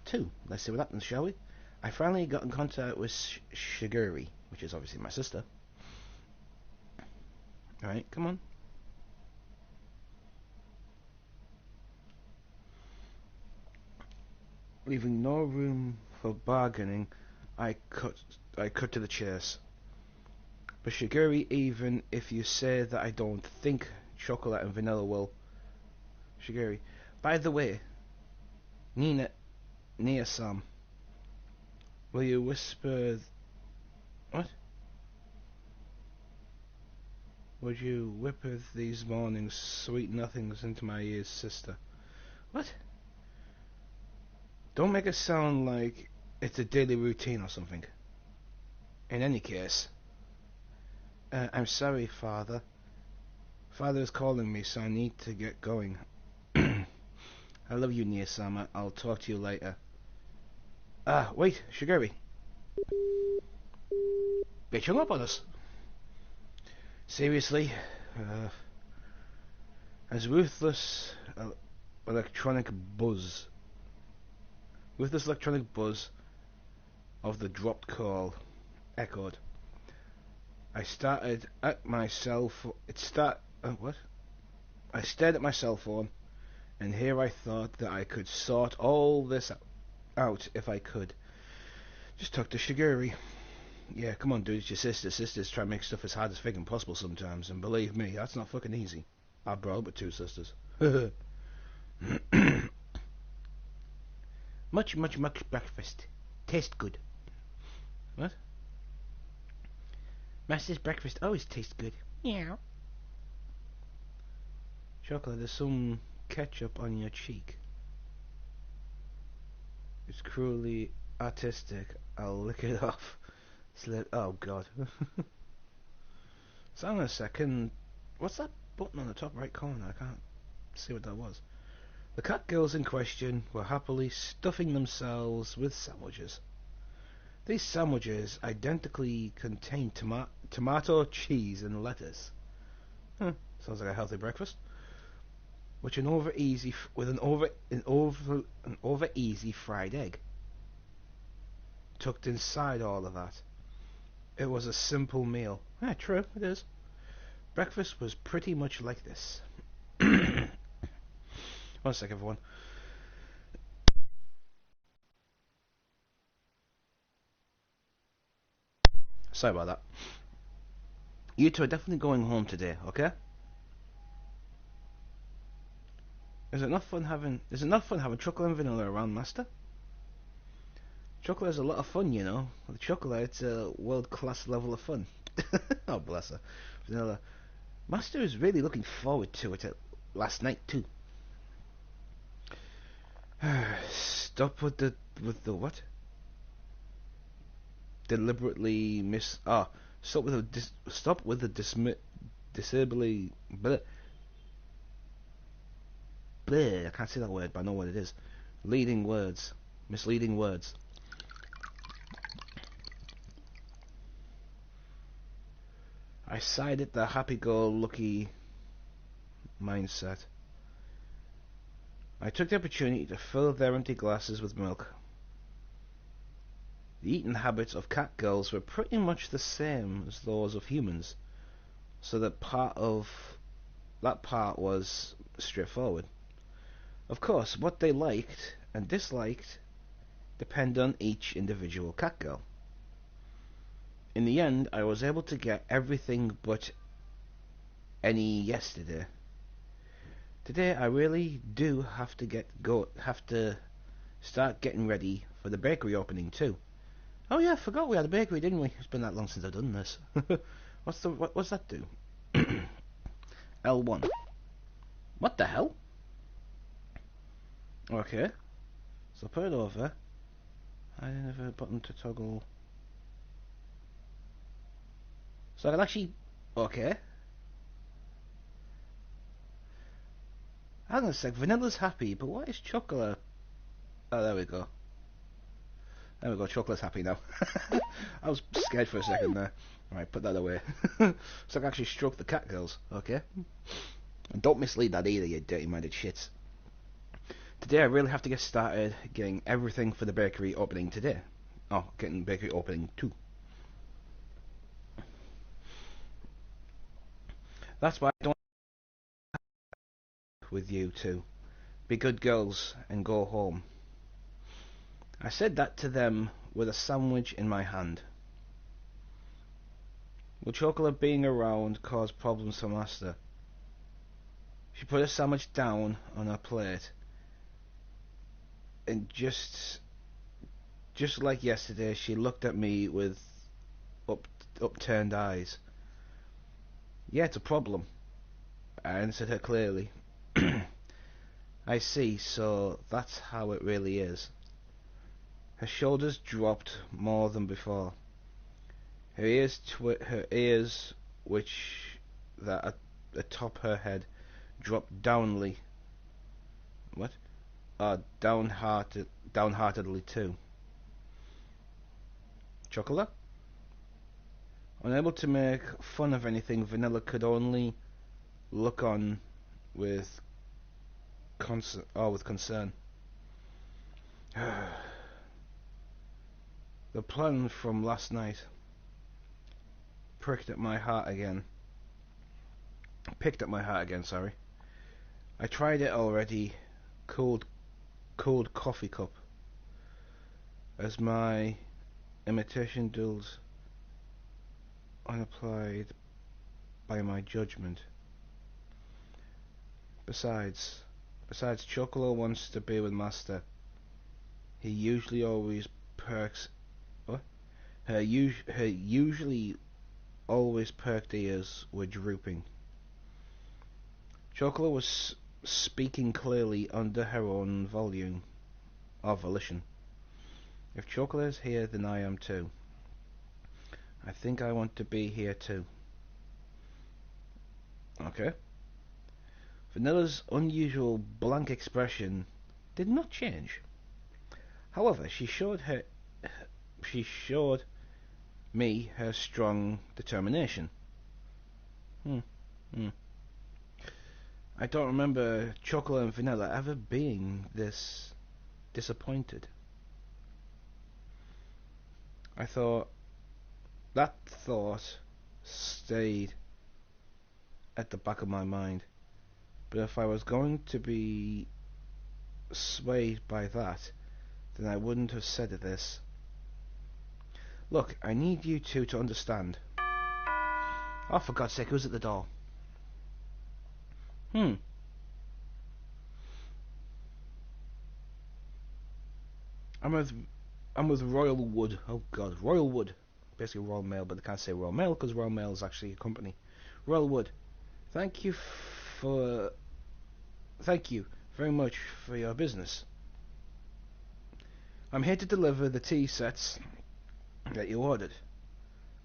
2. Let's see what happens, shall we? I finally got in contact with Shiguri, which is obviously my sister. Alright, come on. Leaving no room for bargaining, I cut to the chase. But Shiguri, even if you say that I don't think chocolate and vanilla will... Shiguri, by the way, Nia-san, will you whisper... What? Would you whisper these mornings sweet nothings into my ears, sister? What? Don't make it sound like it's a daily routine or something. In any case, I'm sorry, Father. Father is calling me, so I need to get going. I love you, Nia-sama. I'll talk to you later. Ah, wait, Shiguri. Bitch hung up on us. Seriously? As ruthless electronic buzz of the dropped call echoed. I stared at my cell phone, and here I thought that I could sort all this out if I could. Just talk to Shiguri. Yeah, come on, dude, it's your sister. Sisters try to make stuff as hard as fucking possible sometimes, and believe me, that's not fucking easy. I brought up with 2 sisters. Much breakfast. Taste good. What? Master's breakfast always tastes good. Yeah. Chocolate, there's some ketchup on your cheek. It's cruelly artistic. I'll lick it off. Oh god. So hang on a second. What's that button on the top right corner? I can't see what that was. The cat girls in question were happily stuffing themselves with sandwiches. These sandwiches identically contained tomato, cheese, and lettuce. Sounds like a healthy breakfast. With an over easy fried egg tucked inside all of that. It was a simple meal. Yeah, true, it is. Breakfast was pretty much like this. 1 second, everyone. Sorry about that. You two are definitely going home today, okay? Is it not fun having chocolate and vanilla around, Master? Chocolate is a lot of fun, you know. With chocolate, it's a world-class level of fun. Oh, bless her. Vanilla. Master is really looking forward to it last night, too. Stop with the what? Deliberately stop with the disabling... Bleh. Bleh, I can't say that word, but I know what it is. Misleading words. I sighed at the happy-go-lucky mindset. I took the opportunity to fill their empty glasses with milk. The eating habits of cat girls were pretty much the same as those of humans, so that part was straightforward. Of course, what they liked and disliked depend on each individual cat girl. In the end, I was able to get everything but any yesterday. Today, I really do have to start getting ready for the bakery opening too. Oh yeah, I forgot we had a bakery, didn't we? It's been that long since I've done this. What's that do? L1. What the hell? Okay. So put it over. I didn't have a button to toggle. So I can actually... Okay. Hang on a sec. Vanilla's happy, but what is chocolate? Oh, there we go. There we go. Chocolate's happy now. I was scared for a second there. Alright, put that away. So I can actually stroke the cat girls. Okay. And don't mislead that either, you dirty-minded shits. Today I really have to get started getting everything for the bakery opening today. Oh, getting bakery opening too. That's why I don't with you two. Be good girls and go home. I said that to them with a sandwich in my hand. Will Chocolate being around cause problems for Master? She put a sandwich down on her plate and just like yesterday she looked at me with up, upturned eyes. Yeah, it's a problem. I answered her clearly. I see, so that's how it really is. Her shoulders dropped more than before. Her ears, which that atop her head, dropped downly. What? Downheartedly too. Chocolate? Unable to make fun of anything, Vanilla could only look on with concern. The plan from last night pricked at my heart again. Picked at my heart again, sorry. I tried it already. Cold coffee cup. As my imitation dulls unapplied by my judgment. Besides, Chocolo wants to be with Master. He usually always perks. What? Her usually always perked ears were drooping. Chocolo was speaking clearly under her own volume or volition. If Chocolate is here, then I am too. I think I want to be here too. Okay. Vanilla's unusual blank expression did not change. However, she showed me her strong determination. Hmm. Hmm. I don't remember Chocolate and Vanilla ever being this disappointed. That thought stayed at the back of my mind. But if I was going to be swayed by that, then I wouldn't have said this. Look, I need you two to understand. Oh, for God's sake, who's at the door? I'm with Royal Wood. Oh God, Royal Wood. Basically Royal Mail, but they can't say Royal Mail because Royal Mail is actually a company. Royal Wood. Thank you very much for your business. I'm here to deliver the tea sets that you ordered.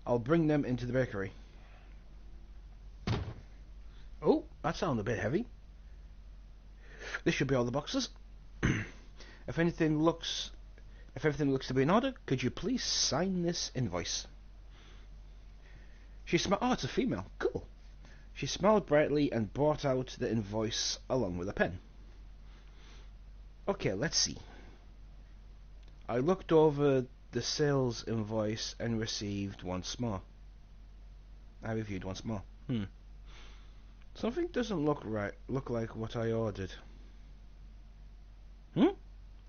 I'll bring them into the bakery. Oh, that sounded a bit heavy. This should be all the boxes. If everything looks to be in order, could you please sign this invoice? Oh, it's a female. Cool. She smiled brightly and brought out the invoice along with a pen. Okay, let's see. I looked over the sales invoice and received once more. I reviewed once more. Something doesn't look like what I ordered.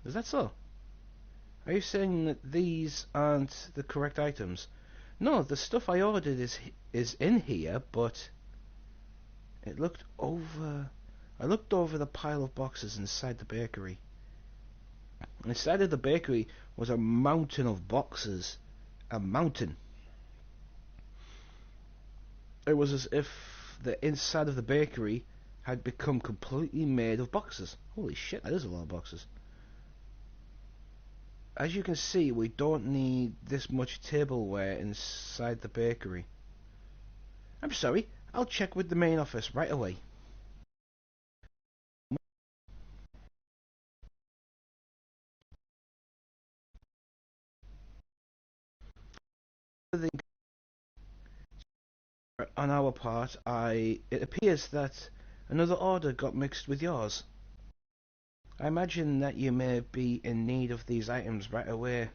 Is that so? Are you saying that these aren't the correct items? No, the stuff I ordered is in here, but I looked over the pile of boxes inside the bakery. Inside of the bakery was a mountain of boxes. A mountain. It was as if the inside of the bakery had become completely made of boxes. Holy shit, that is a lot of boxes. As you can see, we don't need this much tableware inside the bakery. I'm sorry, I'll check with the main office right away. On our part, it appears that another order got mixed with yours. I imagine that you may be in need of these items right away.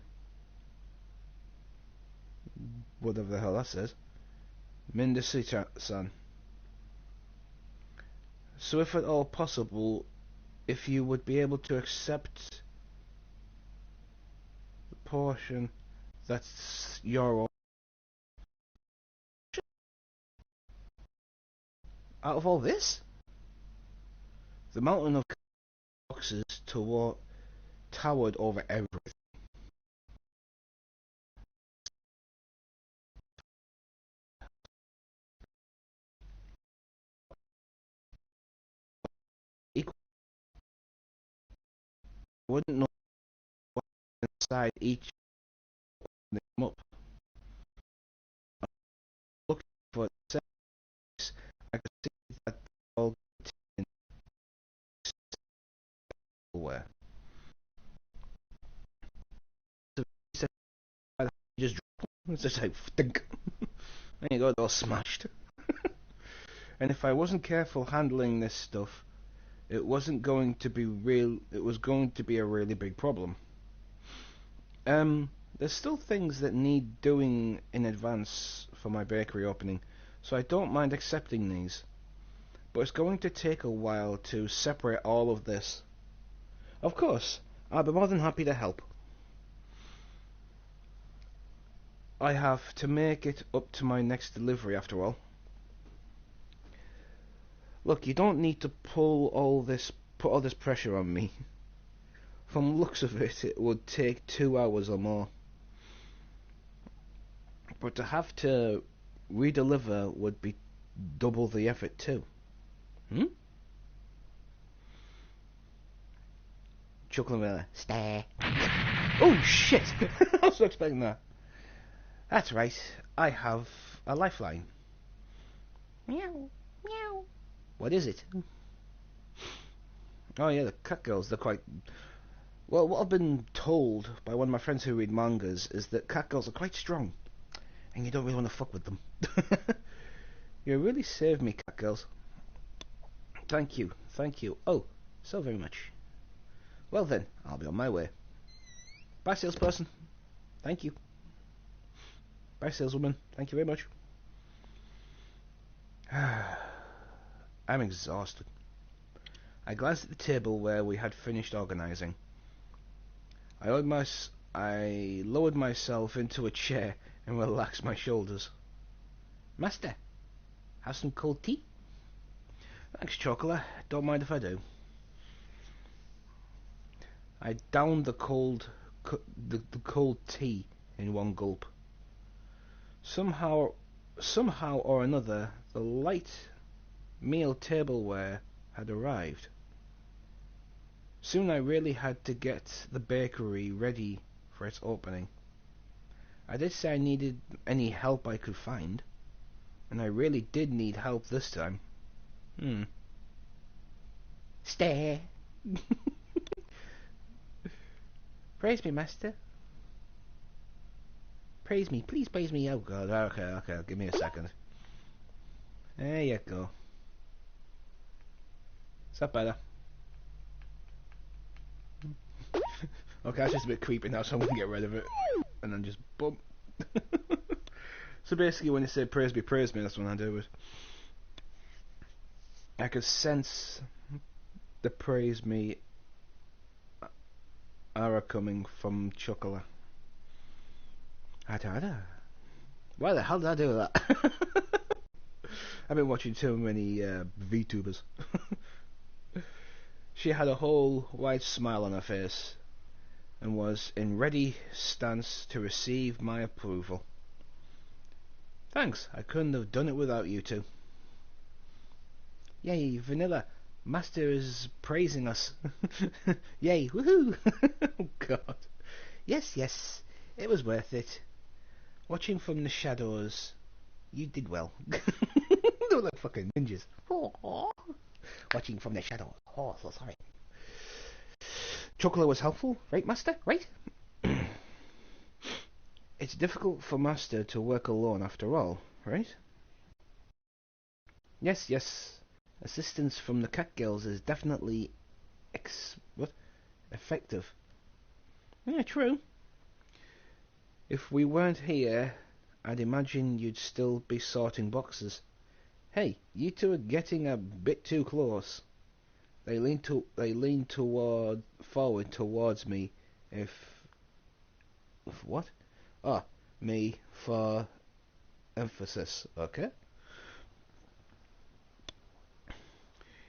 Whatever the hell that says. Mindasuta-san. So if at all possible, if you would be able to accept the portion that's your own. Out of all this? The mountain of boxes towered over everything. Equal, wouldn't know what inside each them up. Looking for the sex, I could see that they all contained silverware. So he said, just drop them. It's just like, think. There you go, they're all smashed. And if I wasn't careful handling this stuff, it wasn't going to be real. It was going to be a really big problem. There's still things that need doing in advance for my bakery opening, so I don't mind accepting these. But it's going to take a while to separate all of this. Of course, I'll be more than happy to help. I have to make it up to my next delivery after all. Look, you don't need to put all this pressure on me. From the looks of it, it would take 2 hours or more. But to have to redeliver would be double the effort too. Chuckling with a stare. Oh shit! I was not expecting that. That's right, I have a lifeline. Meow, meow. What is it? Oh yeah, the cat girls, they're quite... Well, what I've been told by one of my friends who read mangas is that cat girls are quite strong, and you don't really want to fuck with them. You really saved me, cat girls. Thank you, thank you. Oh, so very much. Well then, I'll be on my way. Bye, salesperson. Thank you. Bye, saleswoman. Thank you very much. I'm exhausted. I glanced at the table where we had finished organising. I lowered myself into a chair and relaxed my shoulders. Master, have some cold tea? Thanks, Chocolate. Don't mind if I do. I downed the cold tea in one gulp. Somehow or another, the light meal tableware had arrived. Soon I really had to get the bakery ready for its opening. I did say I needed any help I could find, and I really did need help this time. Stare. Praise me, master. Praise me, please praise me. Oh god, okay, give me a second. There you go. Is that better? Okay, that's just a bit creepy now, so I'm gonna get rid of it. And then just boom. So basically when they say praise me, that's what I do it. I could sense the praise me aura coming from Chocolate. Why the hell did I do that? I've been watching too many VTubers. She had a whole wide smile on her face and was in ready stance to receive my approval. Thanks, I couldn't have done it without you two. Yay, Vanilla, Master is praising us. Yay, woohoo! Oh god. Yes, it was worth it. Watching from the shadows, you did well. They were like fucking ninjas. Watching from the shadows. Oh, so sorry. Chocolate was helpful, right, Master? Right? It's difficult for Master to work alone after all, right? Yes. Assistance from the cat girls is definitely effective. Yeah, true. If we weren't here, I'd imagine you'd still be sorting boxes. Hey, you two are getting a bit too close. They lean toward forward towards me. If what? Ah, me for emphasis. Okay.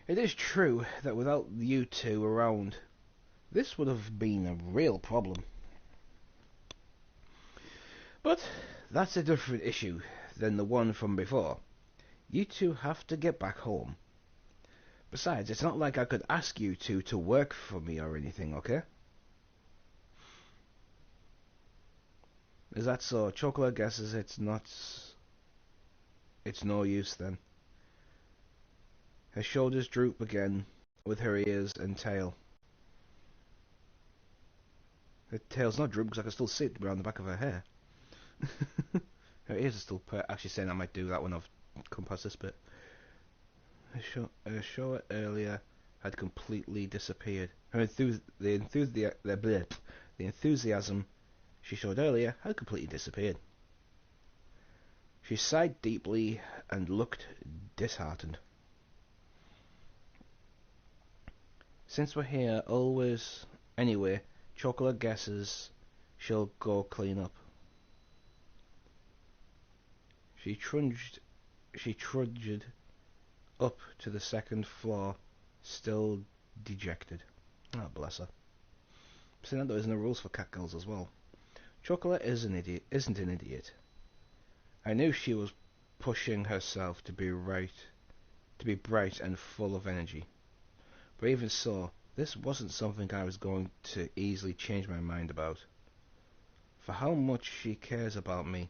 It is true that without you two around, this would have been a real problem. But that's a different issue than the one from before. You two have to get back home. Besides, it's not like I could ask you two to work for me or anything, okay? Is that so? Chocolate guesses it's not. It's no use then. Her shoulders droop again with her ears and tail. Her tail's not drooping because I can still see it around the back of her hair. Her ears are still actually saying I might do that when I've come past this bit. Her show earlier had completely disappeared. The enthusiasm she showed earlier had completely disappeared. She sighed deeply and looked disheartened. Since we're here always anyway, Chocolate guesses she'll go clean up. She trudged up to the second floor, still dejected. Oh, bless her. See, now there isn't no rules for catgirls as well. Chocolate isn't an idiot. I knew she was pushing herself to be bright and full of energy. But even so, this wasn't something I was going to easily change my mind about. For how much she cares about me,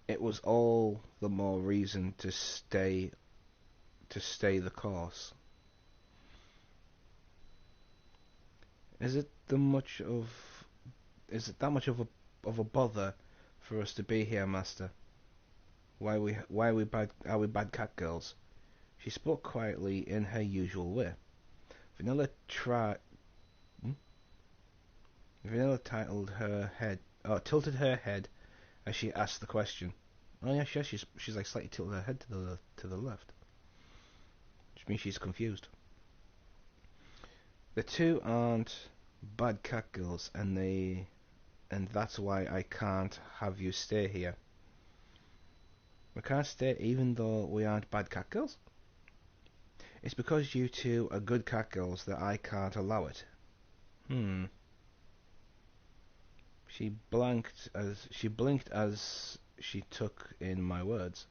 it was all the more reason to stay the course. Is it the much of Is it that much of a bother for us to be here, Master? Why are we bad cat girls? She spoke quietly in her usual way. Vanilla tri hmm? Vanilla tilted her head as she asked the question. Oh yeah, she's like slightly tilted her head to the left, which means she's confused. The two aren't bad cat girls, and that's why I can't have you stay here. We can't stay even though we aren't bad cat girls? It's because you two are good cat girls that I can't allow it. Hmm. She blinked as she took in my words.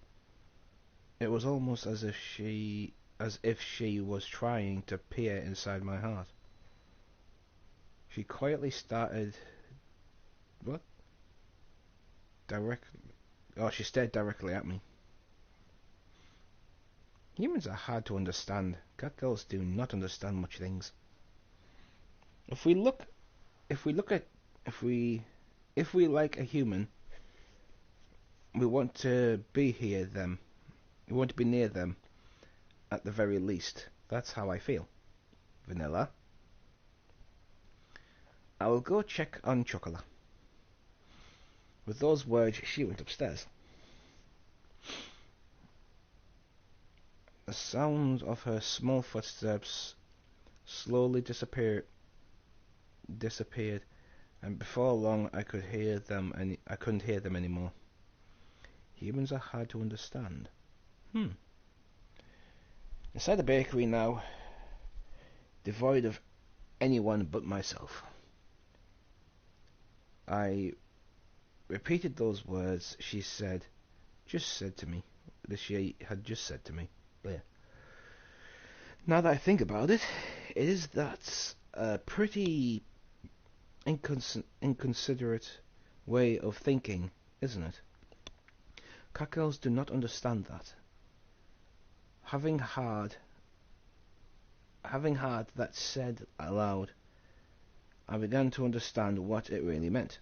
It was almost as if she was trying to peer inside my heart. She quietly started what? Directly. Oh, she stared directly at me. Humans are hard to understand. Cat girls do not understand much things. If we look, if we look at, if we like a human, we want to be here them. We want to be near them, at the very least. That's how I feel. Vanilla. I will go check on Chocolate. With those words, she went upstairs. The sound of her small footsteps slowly disappeared, and before long I couldn't hear them anymore. Humans are hard to understand. Inside the bakery now, devoid of anyone but myself. I repeated those words she had just said to me. Yeah. Now that I think about it, that's a pretty inconsiderate way of thinking, isn't it? Cat do not understand that. Having had that said aloud, I began to understand what it really meant.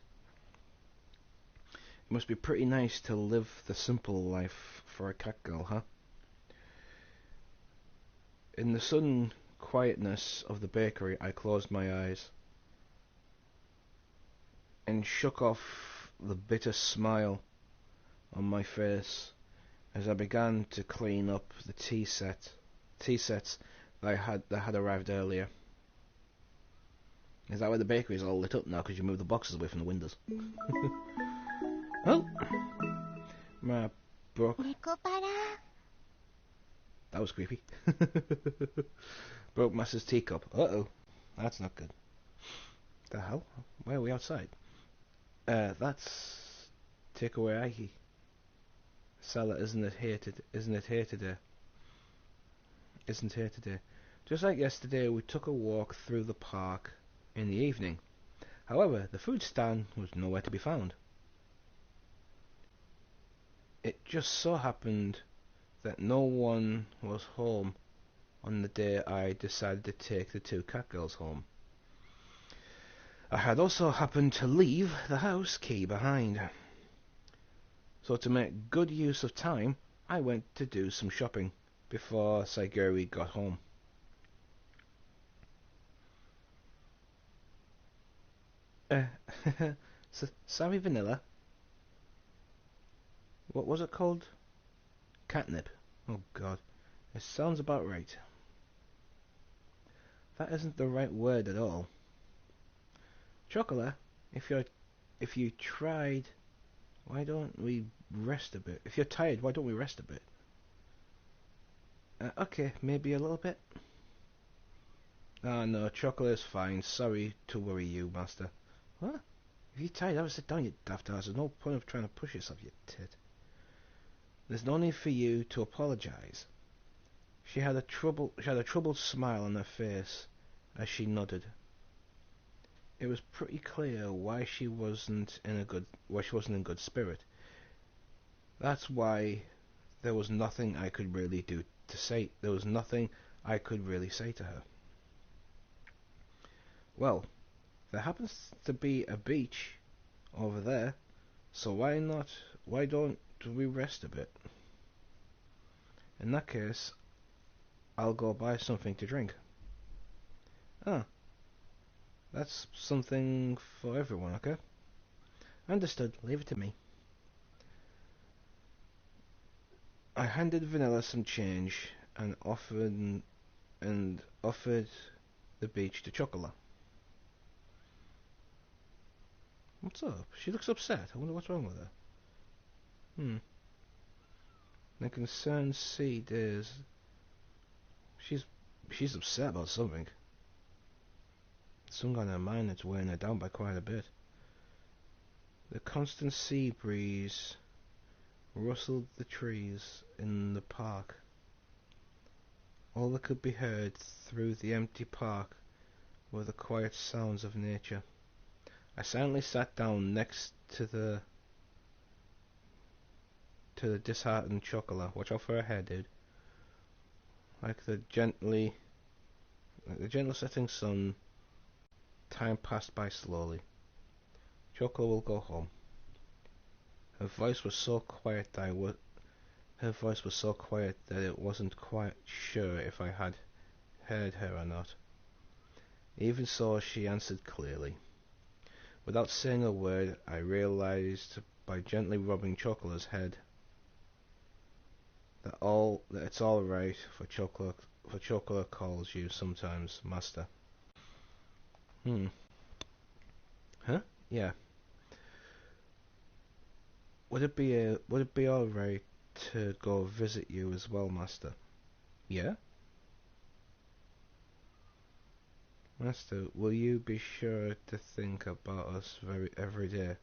It must be pretty nice to live the simple life for a cat girl, huh? In the sudden quietness of the bakery, I closed my eyes and shook off the bitter smile on my face as I began to clean up the tea sets that had arrived earlier. Is that why the bakery is all lit up now? Because you moved the boxes away from the windows. Oh, my broke. Nekopara. That was creepy. Broke Master's teacup. Uh-oh, that's not good. The hell? Why are we outside? That's takeaway Aiki. Salah isn't it here today? Isn't here today. Just like yesterday, we took a walk through the park in the evening. However, the food stand was nowhere to be found. It just so happened that no one was home on the day I decided to take the two cat girls home. I had also happened to leave the house key behind. So to make good use of time, I went to do some shopping before Saiguri got home. Uh, sorry, Vanilla. What was it called? Catnip. Oh God, it sounds about right. That isn't the right word at all. Chocolate, if you tried, why don't we rest a bit? If you're tired, why don't we rest a bit? Okay, maybe a little bit. Ah, no, chocolate is fine. Sorry to worry you, Master. What? If you're tired, have a sit down, you daft ass. There's no point of trying to push yourself, you tit. There's no need for you to apologise. She had a troubled smile on her face as she nodded. It was pretty clear why she wasn't in good spirit. That's why there was nothing I could really do to say. There was nothing I could really say to her. Well, there happens to be a beach over there, so why not? Why don't we rest a bit? In that case, I'll go buy something to drink. Ah, that's something for everyone, okay? Understood. Leave it to me. I handed Vanilla some change and offered the beach to Chocolat. What's up? She looks upset. I wonder what's wrong with her. The concerned seed is she's she's upset about something. Something on her mind that's weighing her down by quite a bit. The constant sea breeze rustled the trees in the park. All that could be heard through the empty park were the quiet sounds of nature. I silently sat down next to the disheartened Chocolat. Watch out for her hair, dude. Like the gently setting sun, time passed by slowly. Chocolat will go home. Her voice was so quiet that it wasn't quite sure if I had heard her or not. Even so, she answered clearly. Without saying a word, I realized by gently rubbing Chocolate's head that it's all right for Chocolate calls you sometimes, Master. Huh? Yeah. Would it be all right to go visit you as well, Master? Yeah? Master, will you be sure to think about us every day?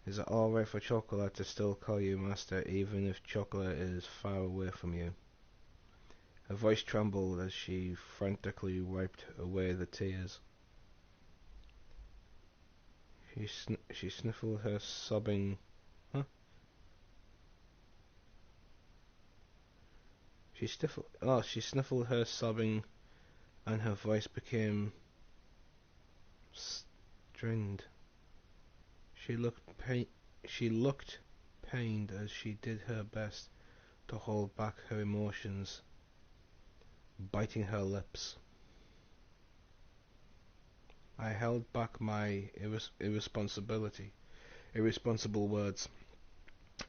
Is it alright for Chocolate to still call you Master even if Chocolate is far away from you? Her voice trembled as she frantically wiped away the tears. She sniffled her sobbing... Huh? She sniffled her sobbing and her voice became strained. She looked pained as she did her best to hold back her emotions. biting her lips. I held back my irresponsible words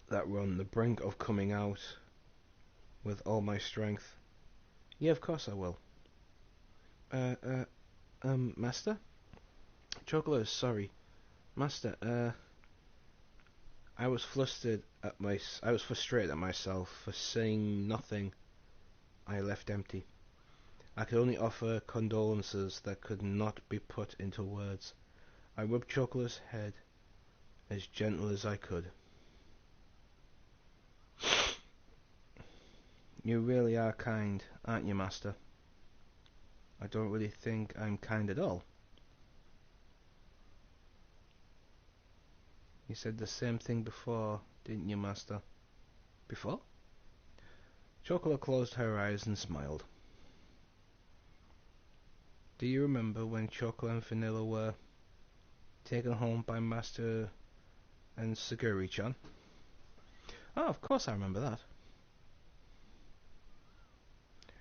that were on the brink of coming out with all my strength. Yeah, of course I will. Uh, uh, Master? Chocolate, sorry. Master, I was frustrated at myself for saying nothing. I left empty. I could only offer condolences that could not be put into words. I rubbed Chocolate's head as gentle as I could. You really are kind, aren't you, Master? I don't really think I'm kind at all. You said the same thing before, didn't you, Master? Before? Chocolate closed her eyes and smiled. Do you remember when Chocolate and Vanilla were taken home by Master and Saguri-chan? Oh, of course I remember that.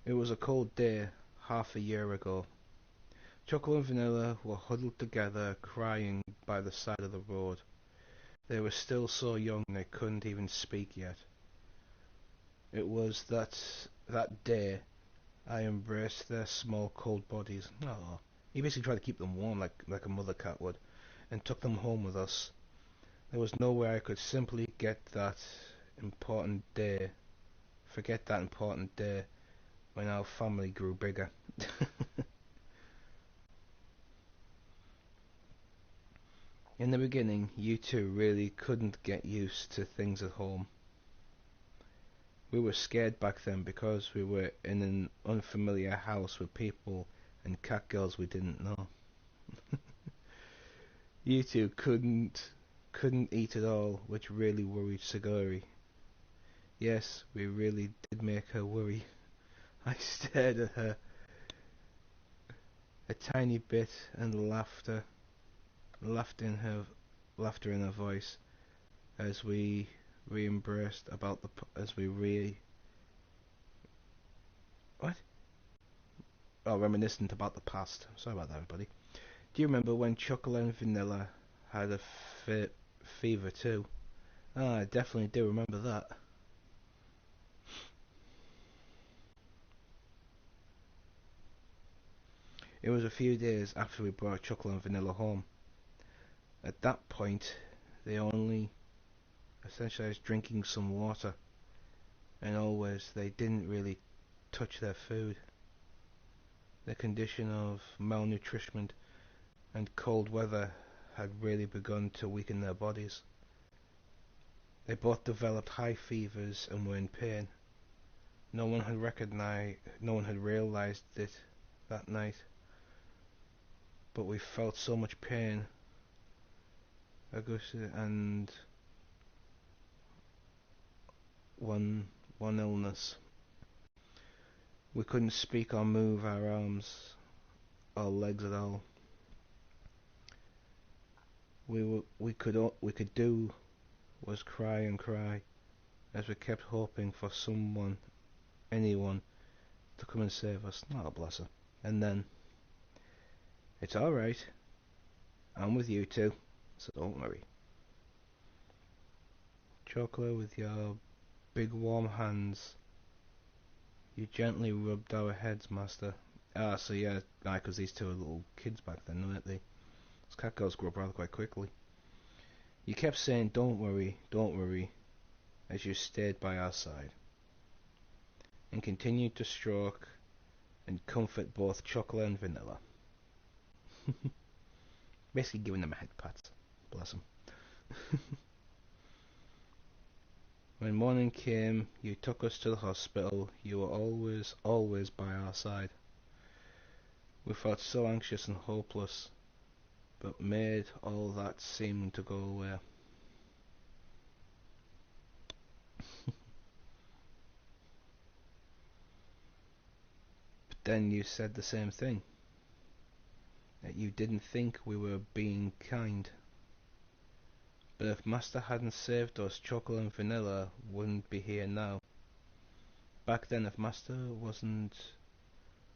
It was a cold day, half a year ago. Chocolate and Vanilla were huddled together, crying by the side of the road. They were still so young they couldn't even speak yet. It was that day I embraced their small cold bodies. Oh, he basically tried to keep them warm like a mother cat would, and took them home with us. There was no way I could simply forget that important day when our family grew bigger. In the beginning, you two really couldn't get used to things at home. We were scared back then because we were in an unfamiliar house with people and cat girls we didn't know. You two couldn't eat at all, which really worried Saguri. Yes, we really did make her worry. I stared at her a tiny bit and laughter in her voice as we re-embraced about the as we re what? Oh, reminiscent about the past. Sorry about that, everybody. Do you remember when Chocolate and Vanilla had a fever too? Ah, I definitely do remember that. It was a few days after we brought Chocolate and Vanilla home. At that point, they only essentially was drinking some water, and always they didn't really touch their food. The condition of malnutrition and cold weather had really begun to weaken their bodies. They both developed high fevers and were in pain. No one had realized it that night, but we felt so much pain, Augusta, and one illness. We couldn't speak or move our arms or legs at all. We could do was cry and cry as we kept hoping for anyone to come and save us. Oh, bless her. And then, it's alright, I'm with you too, so don't worry. Chocolate, with your big warm hands, you gently rubbed our heads, Master. Ah, so yeah, because these two are little kids back then, weren't they? Those cat girls grow up rather quite quickly. You kept saying, don't worry, as you stayed by our side, and continued to stroke and comfort both Chocolate and Vanilla. Basically giving them a head pat. Bless them. When morning came, you took us to the hospital. You were always by our side. We felt so anxious and hopeless, but made all that seem to go away. But then you said the same thing, that you didn't think we were being kind. But if Master hadn't saved us, Chocolate and Vanilla wouldn't be here now. Back then, if Master wasn't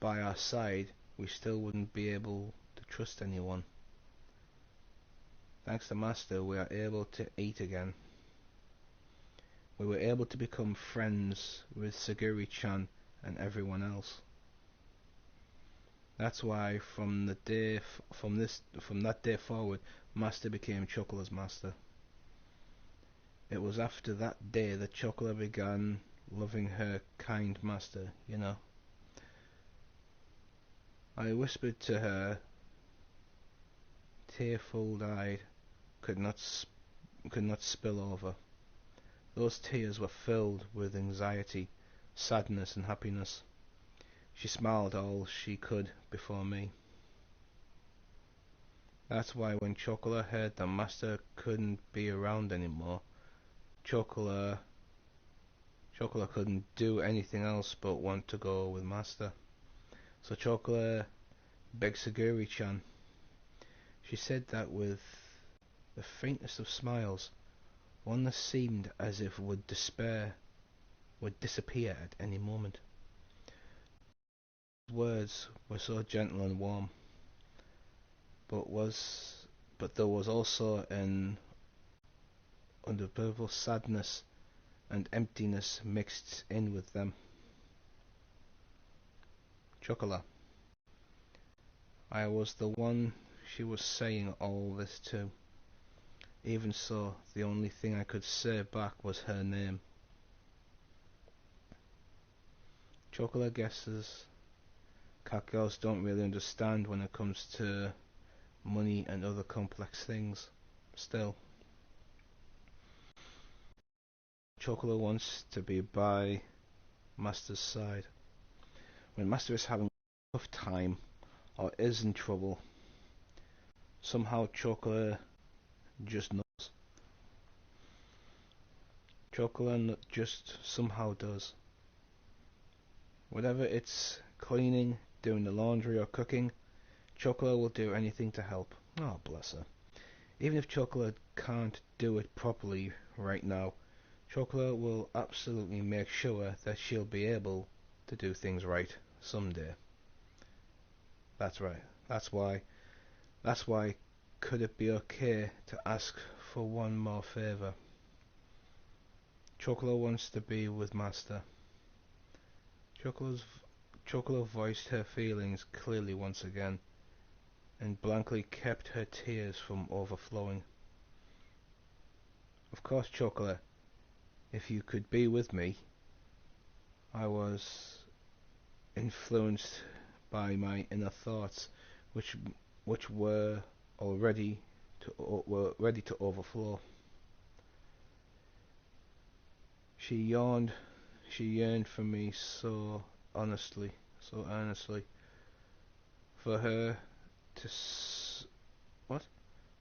by our side, we still wouldn't be able to trust anyone. Thanks to Master, we are able to eat again. We were able to become friends with Saguri-chan and everyone else. That's why from that day forward, Master became Chocola's master. It was after that day that Chocola began loving her kind master, you know. I whispered to her, tearful-eyed, could not spill over. Those tears were filled with anxiety, sadness, and happiness. She smiled all she could before me. That's why when Chocola heard that Master couldn't be around anymore, Chocola couldn't do anything else but want to go with Master. So Chocola begged Saguri-chan. She said that with the faintest of smiles, one that seemed as if would disappear at any moment. His words were so gentle and warm, but there was also an unbearable sadness and emptiness mixed in with them. Chocola. I was the one she was saying all this to. Even so, the only thing I could say back was her name. Chocola guesses cat girls don't really understand when it comes to money and other complex things. Still, Chocola wants to be by Master's side. When Master is having a tough time or is in trouble, somehow Chocola just knows. Chocola just somehow does. Whether it's cleaning, doing the laundry, or cooking, Chocola will do anything to help. Oh, bless her. Even if Chocola can't do it properly right now, Chocola will absolutely make sure that she'll be able to do things right someday. That's right. That's why could it be okay to ask for one more favor? Chocola wants to be with Master. Chocola voiced her feelings clearly once again, and blankly kept her tears from overflowing. Of course, Chocola, if you could be with me. I was influenced by my inner thoughts, which were ready to overflow. She yawned. She yearned for me so honestly, so earnestly. For her to what?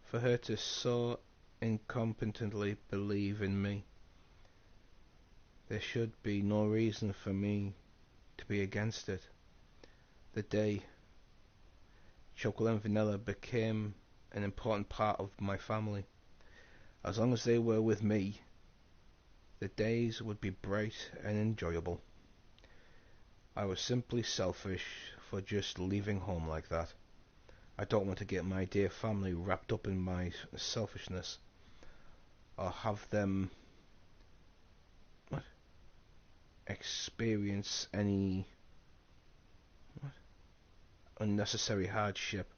For her to so incompetently believe in me. There should be no reason for me to be against it. The day Chocolate and Vanilla became an important part of my family. As long as they were with me, the days would be bright and enjoyable. I was simply selfish for just leaving home like that. I don't want to get my dear family wrapped up in my selfishness, or have them what, experience any unnecessary hardship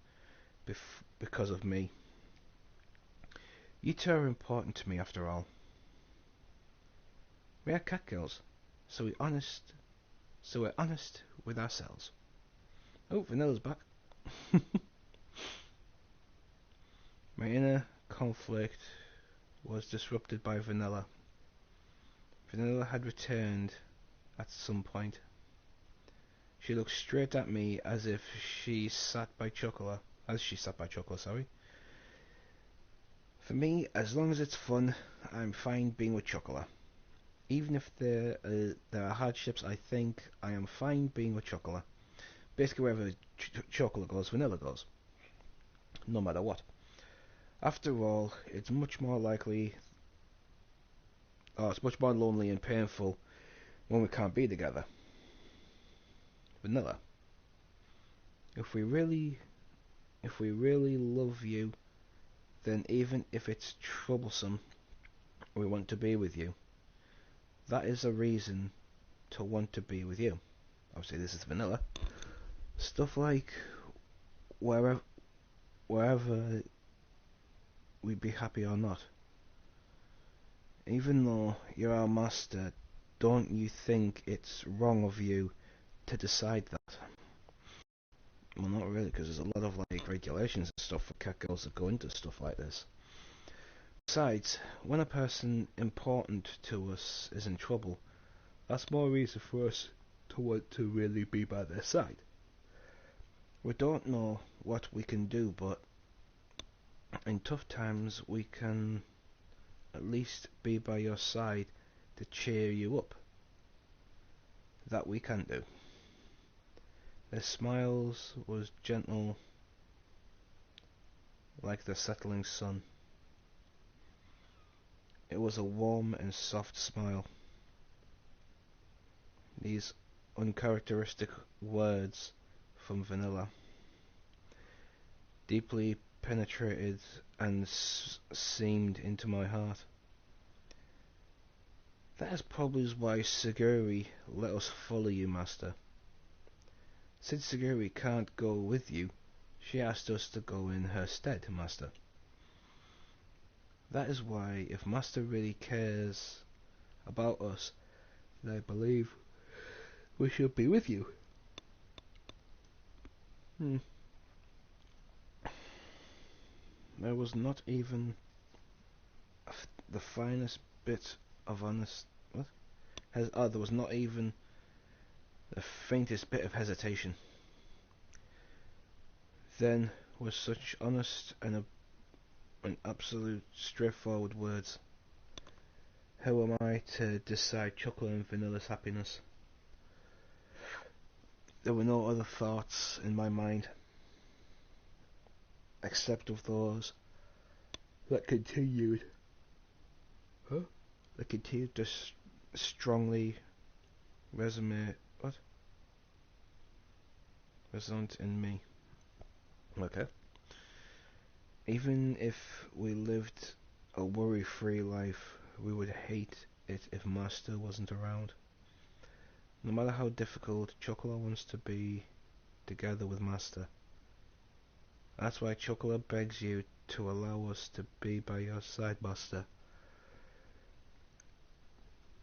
because of me. You two are important to me after all. We are cat girls, so we're honest with ourselves. Oh, Vanilla's back. My inner conflict was disrupted by Vanilla. Vanilla had returned at some point. She looked straight at me as she sat by Chocola, sorry. For me, as long as it's fun, I'm fine being with Chocola. Even if there are hardships, I think I am fine being with Chocola. Basically, wherever Chocola goes, Vanilla goes. No matter what. After all, it's much more lonely and painful when we can't be together. Vanilla. If we really, if we really love you, then even if it's troublesome, we want to be with you. That is a reason to want to be with you. Obviously, this is vanilla. Stuff like wherever, wherever we be happy or not. Even though you're our master, don't you think it's wrong of you to decide that? Well, not really, because there's a lot of like regulations and stuff for cat girls that go into stuff like this. Besides, when a person important to us is in trouble, that's more reason for us to want to really be by their side. We don't know what we can do, but in tough times we can at least be by your side to cheer you up. That we can do. Their smiles was gentle like the settling sun. It was a warm and soft smile. These uncharacteristic words from Vanilla deeply penetrated and seamed into my heart. That is probably why Saguri let us follow you, Master. Since Saguri can't go with you, she asked us to go in her stead, Master. That is why, if Master really cares about us, then I believe we should be with you. There was not even the finest bit of honest. What? There was not even the faintest bit of hesitation. Then, with such honest and absolute straightforward words, how am I to decide chocolate and vanilla's happiness? There were no other thoughts in my mind except of those that continued. Huh? That continued to strongly resonate. What? Resonate in me. Okay. Even if we lived a worry-free life, we would hate it if Master wasn't around. No matter how difficult, Chocolat wants to be together with Master. That's why Chocolat begs you to allow us to be by your side, Master.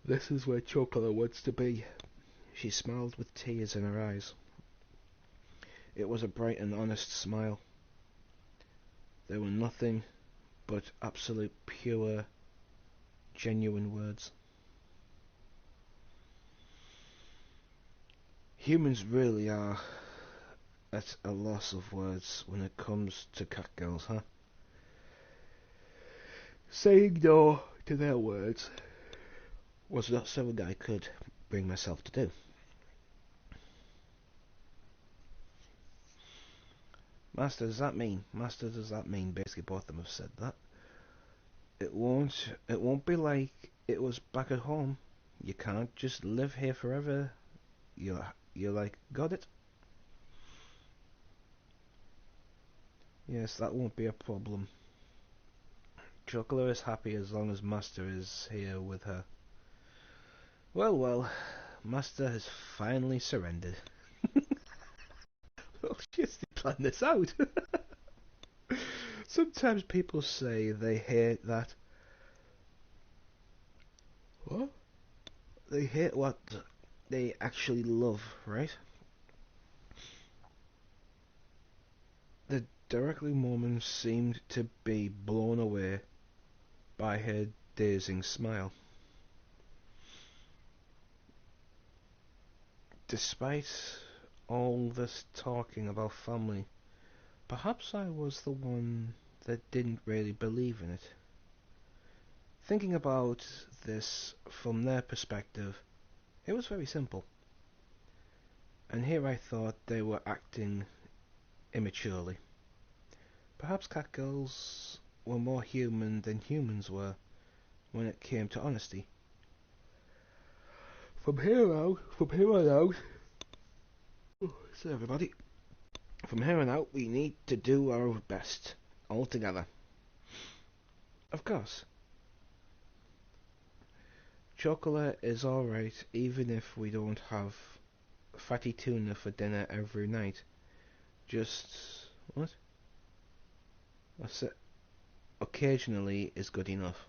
This is where Chocolat wants to be. She smiled with tears in her eyes. It was a bright and honest smile. There were nothing but absolute pure, genuine words. Humans really are at a loss of words when it comes to cat girls, huh? Saying no to their words was not something I could bring myself to do. Master, does that mean? Master, does that mean? Basically, both of them have said that. It won't be like it was back at home. You can't just live here forever. You're like, got it? Yes, that won't be a problem. Chocolate is happy as long as Master is here with her. Well, well, Master has finally surrendered. Well, just plan this out. Sometimes people say they hate that. What? They hate what they actually love, right? The directly moment seemed to be blown away by her dazing smile. Despite all this talking about family, perhaps I was the one that didn't really believe in it. Thinking about this from their perspective, it was very simple. And here I thought they were acting immaturely. Perhaps catgirls were more human than humans were when it came to honesty. From here on out, so everybody, From here on out, we need to do our best, all together. Of course, chocolate is alright even if we don't have fatty tuna for dinner every night. Just, what? That's it. Occasionally is good enough.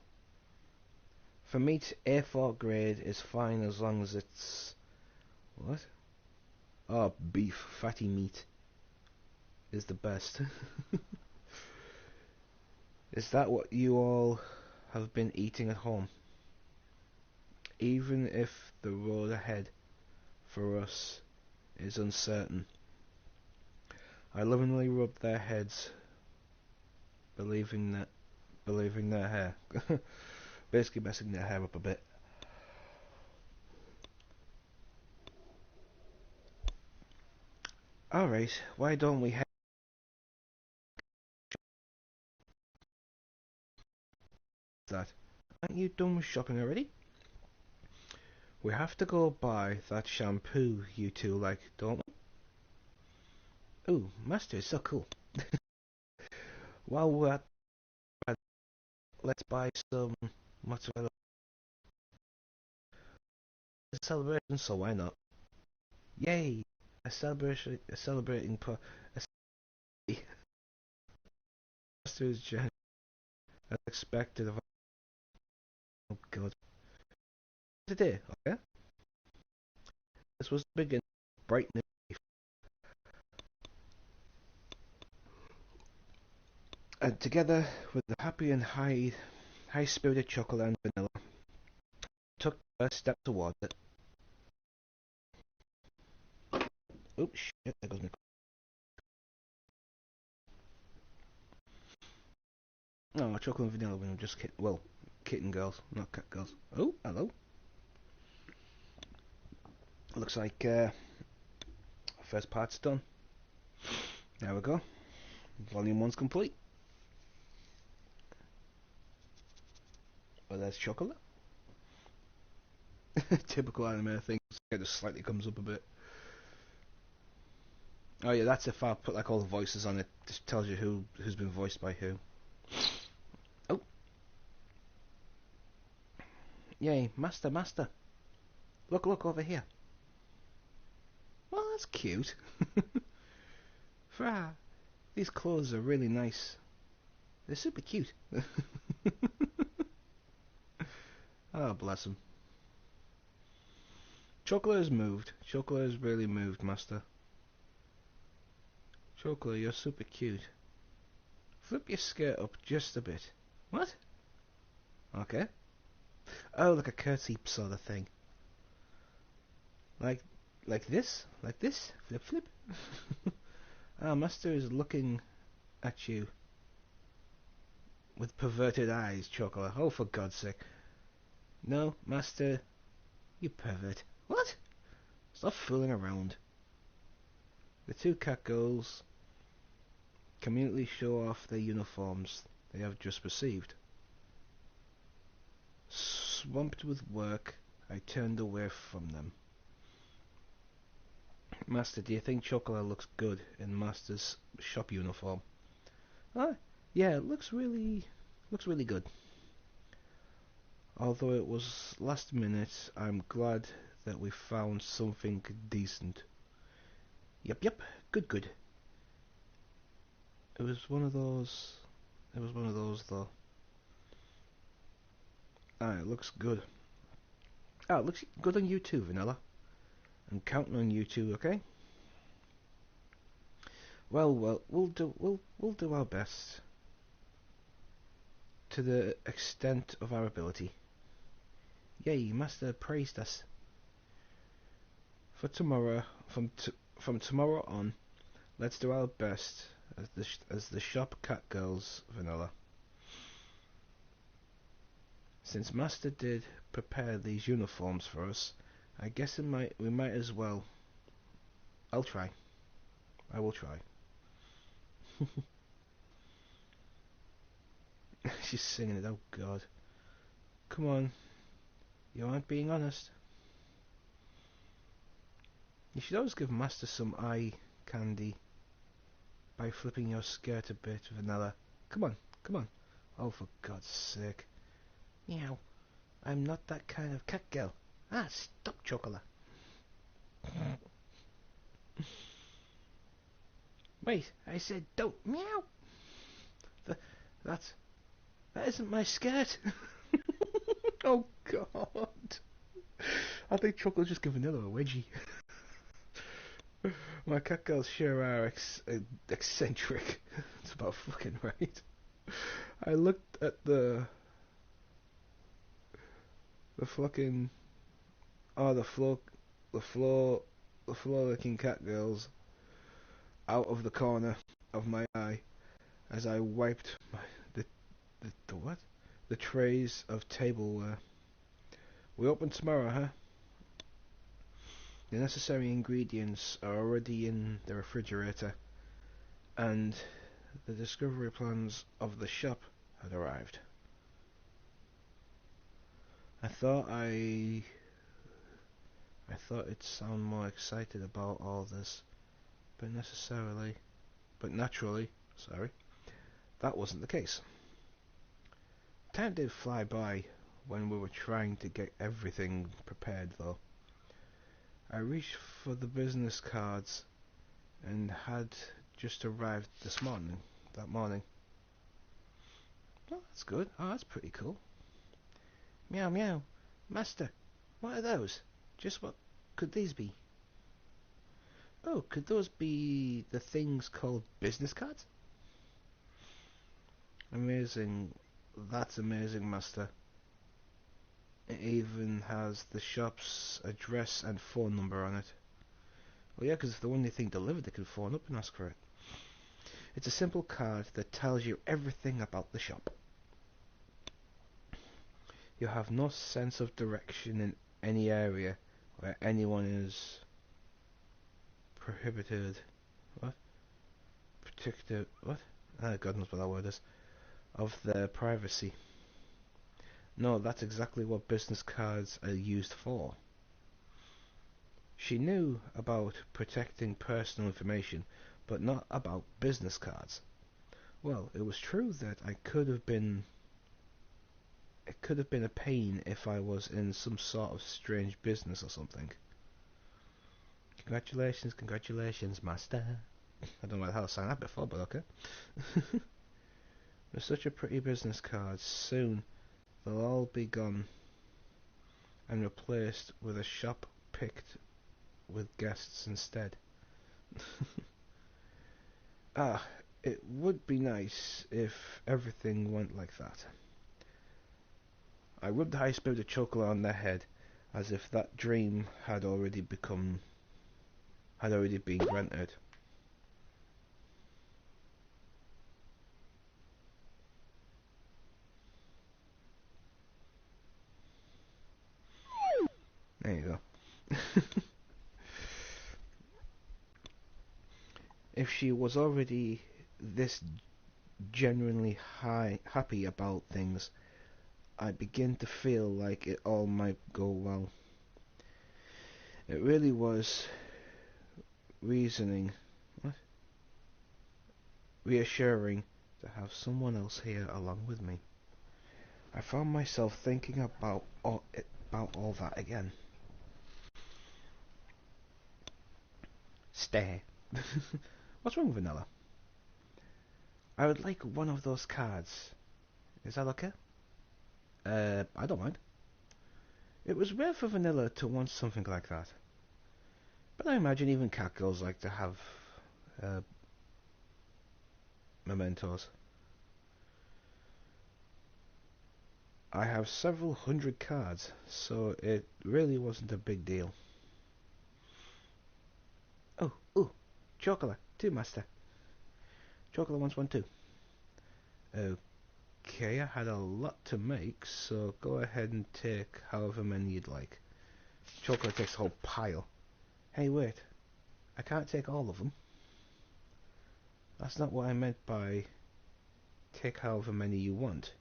For meat, A4 grade is fine as long as it's... What? Oh, beef, fatty meat is the best. Is that what you all have been eating at home? Even if the road ahead for us is uncertain. I lovingly rub their heads, believing their hair. Basically messing their hair up a bit. Alright, why don't we head that? Aren't you done with shopping already? We have to go buy that shampoo you two like, don't we? Ooh, Master is so cool. While we're at, let's buy some mozzarella celebration, so why not? Yay! A celebrating a Master is generous as expected of oh god. Today, okay? This was the beginning of brightening and together with the happy and high spirited chocolate and vanilla, took the first step towards it. Oops, shit, there goes my... Oh, chocolate and vanilla when I'm just kidding. Well, kitten girls, not cat girls. Oh, hello. Looks like first part's done. There we go. Volume 1's complete. Well, there's chocolate. Typical anime thing. It just slightly comes up a bit. Oh yeah, that's if I put like all the voices on it. Just tells you who's been voiced by who. Oh, yay, master, master. Look over here. Well, that's cute. Fra, these clothes are really nice. They're super cute. Oh, bless him. Chocolate has moved. Chocolate has really moved, master. Chocolate, you're super cute. Flip your skirt up just a bit. What? Okay. Oh, like a curtsy sort of thing. Like, like this? Like this? Flip, flip? Ah, master is looking at you with perverted eyes, Chocolate. Oh, for God's sake. No, master, you pervert. What? Stop fooling around. The two cat girls conveniently show off their uniforms they have just received. Swamped with work, I turned away from them. Master, do you think Chocolate looks good in Master's shop uniform? Ah, yeah, it looks really good. Although it was last minute, I'm glad that we found something decent. Yep, good. It was one of those. It was one of those though. Ah, it looks good. Ah, it looks good on you too, Vanilla. I'm counting on you too, okay? Well, we'll do our best to the extent of our ability. Yay, Master praised us. For tomorrow, from tomorrow on, let's do our best as the shop cat girls, Vanilla. Since Master did prepare these uniforms for us, I guess we might as well. I'll try. I will try. She's singing it. Oh God. Come on. You aren't being honest. You should always give Master some eye candy. by flipping your skirt a bit, Vanilla. Come on, come on. Oh, for God's sake. Meow. I'm not that kind of cat girl. Ah, stop, Chocolate. Wait, I said don't. Meow. Th- that's... That isn't my skirt. Oh, God. I think Chocolate's just giving Vanilla a wedgie. My cat girls sure are eccentric. It's about fucking right. I looked at the fucking the floor licking cat girls out of the corner of my eye as I wiped the what? The trays of tableware. We open tomorrow, huh? The necessary ingredients are already in the refrigerator, and the discovery plans of the shop had arrived. I thought it'd sound more excited about all this, but naturally, that wasn't the case. Time did fly by when we were trying to get everything prepared, though. I reached for the business cards and had just arrived that morning. Oh, that's good. Oh, that's pretty cool. Meow meow. Master, what are those? Just what could these be? Oh, could those be the things called business cards? Amazing. That's amazing, Master. It even has the shop's address and phone number on it. Well, yeah, because if the one they think delivered, they can phone up and ask for it. It's a simple card that tells you everything about the shop. You have no sense of direction in any area where anyone is prohibited. What? Protected. What? God knows what that word is. Of their privacy. No, that's exactly what business cards are used for. She knew about protecting personal information, but not about business cards. Well, it was true that it could have been a pain if I was in some sort of strange business or something. Congratulations, congratulations, Master. I don't know how to sign that before, but okay. With such a pretty business card, soon they'll all be gone and replaced with a shop picked with guests instead. Ah, it would be nice if everything went like that. I rubbed the high-spirited chocolate on their head, as if that dream had already been granted. There you go. If she was already this genuinely happy about things, I begin to feel like it all might go well. It really was reasoning, what? Reassuring to have someone else here along with me. I found myself thinking about all that again. Stare. What's wrong with Vanilla? I would like one of those cards. Is that okay? I don't mind. It was rare for Vanilla to want something like that. But I imagine even cat girls like to have uh, mementos. I have several hundred cards, so it really wasn't a big deal. Oh, ooh, chocolate, too, Master. Chocolate wants one too. Okay, I had a lot to make, so go ahead and take however many you'd like. Chocolate takes a whole pile. Hey, wait, I can't take all of them. That's not what I meant by take however many you want.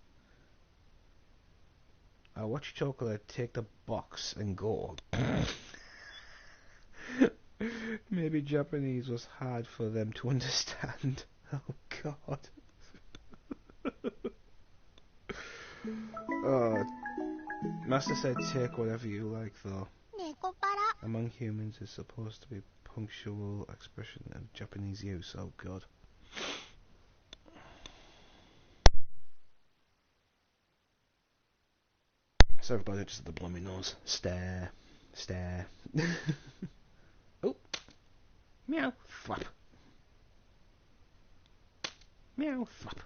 I'll watch Chocolate take the box and go. Maybe Japanese was hard for them to understand. Oh God. Oh, Master said take whatever you like though. Nekopara. Among humans is supposed to be punctual expression of Japanese use. Oh God. So everybody just the blooming nose. Stare. Stare. Oh. Meow. Flap. Meow. Flap.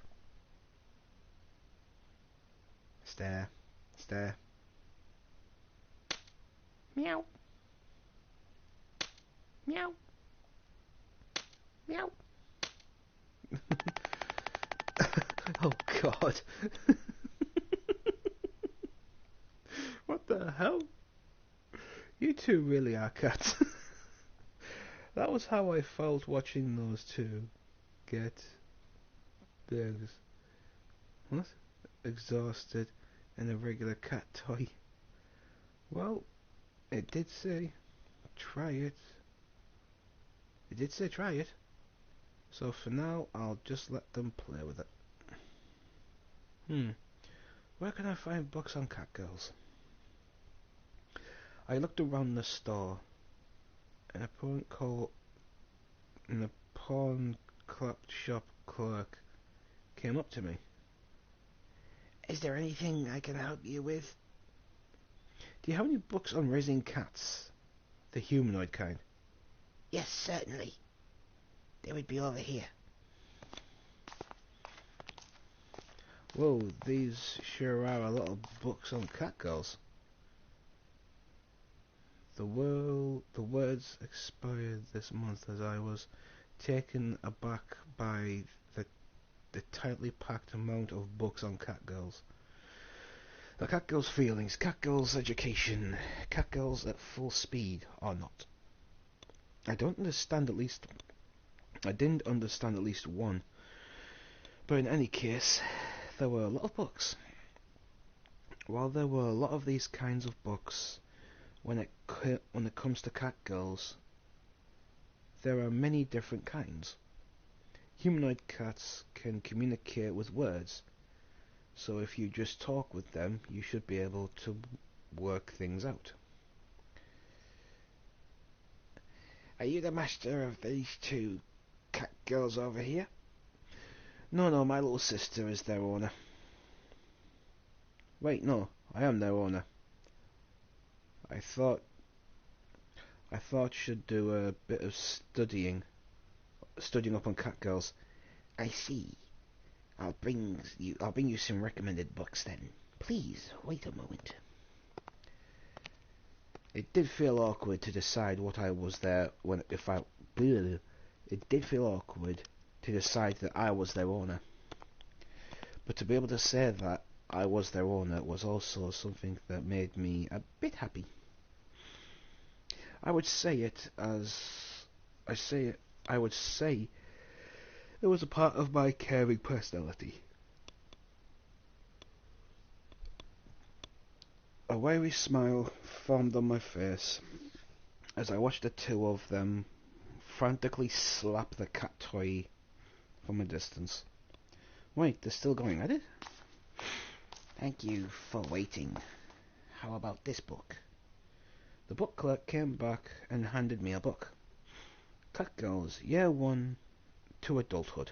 Stare. Stare. Meow. Meow. Meow. Oh God. What the hell? You two really are cats. That was how I felt watching those two get what? Exhausted in a regular cat toy. Well, it did say try it. It did say try it. So for now, I'll just let them play with it. Where can I find books on cat girls? I looked around the store, and a pawn shop clerk came up to me. Is there anything I can help you with? Do you have any books on raising cats? The humanoid kind? Yes, certainly. They would be over here. Whoa, these sure are a lot of books on cat girls. The words expired this month as I was taken aback by the tightly packed amount of books on cat girls. The cat girls' feelings, cat girls' education, cat girls at full speed or not. I didn't understand at least one, but in any case, there were a lot of books. While there were a lot of these kinds of books, when it comes to cat girls, there are many different kinds. Humanoid cats can communicate with words, so if you just talk with them, you should be able to work things out. Are you the master of these two cat girls over here? No, my little sister is their owner. Wait, no, I am their owner. I thought should do a bit of studying up on cat girls. I see. I'll bring you some recommended books then. Please wait a moment. It did feel awkward to decide what I was there when if I. Bleh, it did feel awkward to decide that I was their owner, but to be able to say that I was their owner was also something that made me a bit happy. I would say it as I say it. I would say it was a part of my caring personality. A weary smile formed on my face as I watched the two of them frantically slap the cat toy from a distance. Wait, they're still going at it? Thank you for waiting. How about this book? The book clerk came back and handed me a book. Cat Girls, Year 1 to Adulthood.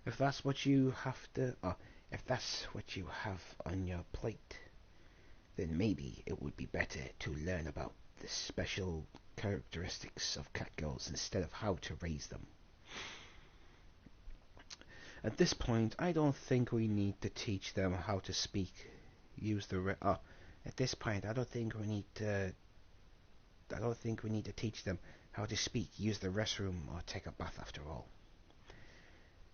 If that's what you have on your plate, then maybe it would be better to learn about the special characteristics of cat girls instead of how to raise them. At this point, I don't think we need to teach them how to speak. At this point, I don't think we need to teach them how to speak, use the restroom, or take a bath after all.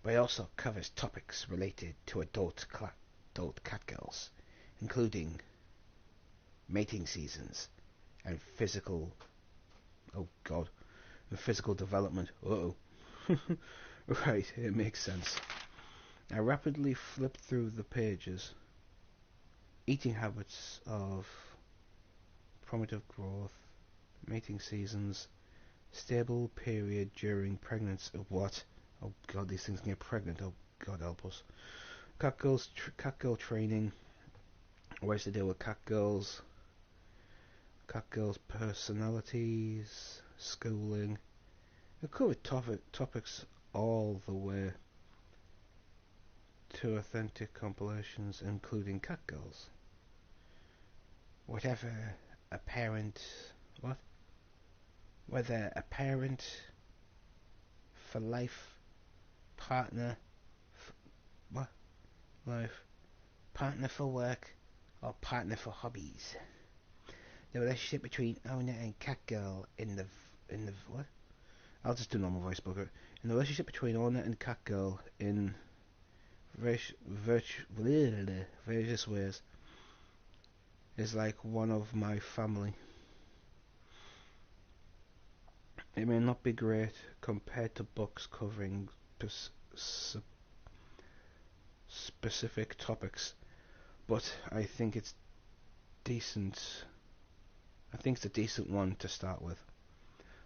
But it also covers topics related to adult cat girls, including mating seasons and physical. Oh God, and physical development. Uh-oh. Right, it makes sense. I rapidly flipped through the pages. Eating habits of primitive growth, mating seasons, stable period during pregnancy. What? Oh god, these things can get pregnant. Oh god, help us. Catgirl training. Ways to deal with catgirls. Catgirls' personalities, schooling. It covered topics all the way to authentic compilations, including catgirls. Whatever a parent, what? Whether a parent for life, partner, what? Life, partner for work, or partner for hobbies. The relationship between owner and catgirl in the what? I'll just do normal voice booker. In the relationship between owner and catgirl in various ways is like one of my family. It may not be great compared to books covering specific topics, but I think it's decent. I think it's a decent one to start with.